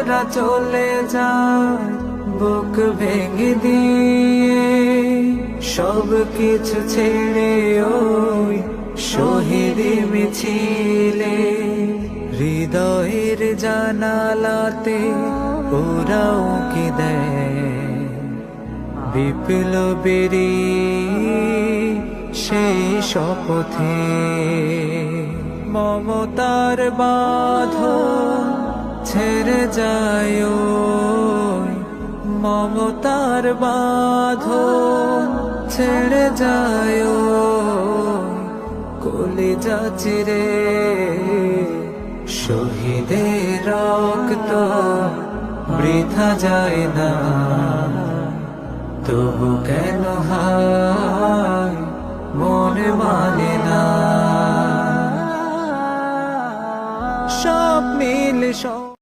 ওরা চলে যায় বুক ভেঙে দিয়ে, সব কিছু ছেড়ে ওই শহীদ মিছিলে। হৃদয়ের জানালাতে ওরাও কি দেয় বিপ্লবেরই সেই শপথে। মমতার বাঁধন ছেড়ে যায় ওই, মমতার বাঁধন ছেড়ে যায় ওই কলিজা চিরে। শহীদের রক্ত বৃথা যায় না, তবু কেন হায় মন মানে না। সব মিল